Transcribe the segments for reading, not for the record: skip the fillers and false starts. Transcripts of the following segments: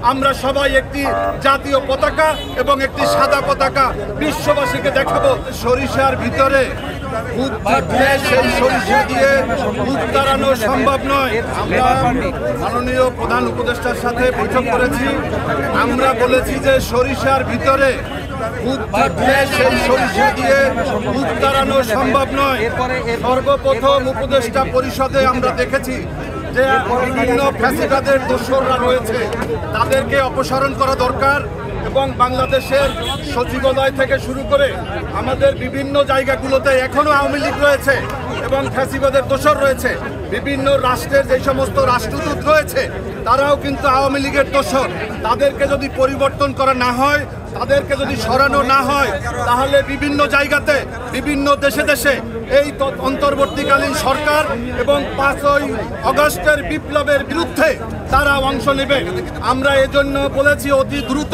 আমরা সবাই একটি জাতীয় পতাকা এবং একটি সাদা পতাকা বিশ্ববাসীকে দেখাবো। সরিষার ভিতরে ভূত থাকলে সেই সরিষা দিয়ে ভূত তাড়ানো সম্ভব নয়। আমরা মাননীয় প্রধান উপদেষ্টার সাথে বৈঠক করেছি। আমরা বলেছি যে সরিষার ভিতরে ভূত থাকলে সেই সরিষা দিয়ে ভূত তাড়ানো সম্ভব নয়। সর্বপ্রথম উপদেষ্টা পরিষদে আমরা দেখেছি যে বিভিন্ন ফ্যাসিবাদের দোসররা রয়েছে, তাদেরকে অপসারণ করা দরকার এবং বাংলাদেশের সচিবালয় থেকে শুরু করে আমাদের বিভিন্ন জায়গাগুলোতে এখনও আওয়ামী লীগ রয়েছে এবং ফ্যাসিবাদের দোসর রয়েছে। বিভিন্ন রাষ্ট্রের যে সমস্ত রাষ্ট্রদূত রয়েছে তারাও কিন্তু আওয়ামী লীগের দোসর। তাদেরকে যদি পরিবর্তন করা না হয়, তাদেরকে যদি সরানো না হয়, তাহলে বিভিন্ন জায়গাতে বিভিন্ন দেশে দেশে এই অন্তর্বর্তীকালীন সরকার এবং 5ই আগস্টের বিপ্লবের বিরুদ্ধে তারা অংশ নেবে। আমরা এজন্য বলেছি অতি দ্রুত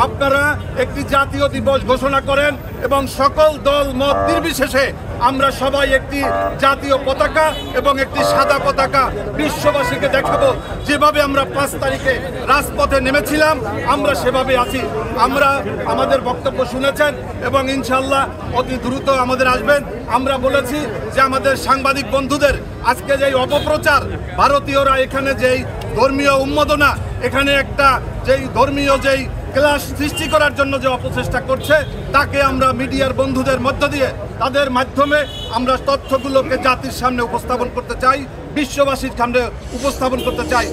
আপনারা একটি জাতীয় দিবস ঘোষণা করেন এবং সকল দল মত নির্বিশেষে আমরা সবাই একটি জাতীয় পতাকা এবং একটি সাদা পতাকা বিশ্ববাসীকে দেখাবো। যেভাবে আমরা 5 তারিখে রাজপথে নেমেছিলাম আমরা সেভাবে আছি। আমরা আমাদের বক্তব্য শুনেছেন এবং ইনশাল্লাহ অতি দ্রুত আমাদের আসবেন। আমরা বলেছি যে আমাদের সাংবাদিক বন্ধুদের আজকে যেই অপপ্রচার, ভারতীয়রা এখানে যেই ধর্মীয় উন্মাদনা, এখানে একটা যেই ধর্মীয় যেই ক্লাস সৃষ্টি করার জন্য যে অপচেষ্টা করছে, তাকে আমরা মিডিয়ার বন্ধুদের মধ্য দিয়ে তাদের মাধ্যমে আমরা তথ্যগুলোকে জাতির সামনে উপস্থাপন করতে চাই, বিশ্ববাসীর সামনে উপস্থাপন করতে চাই।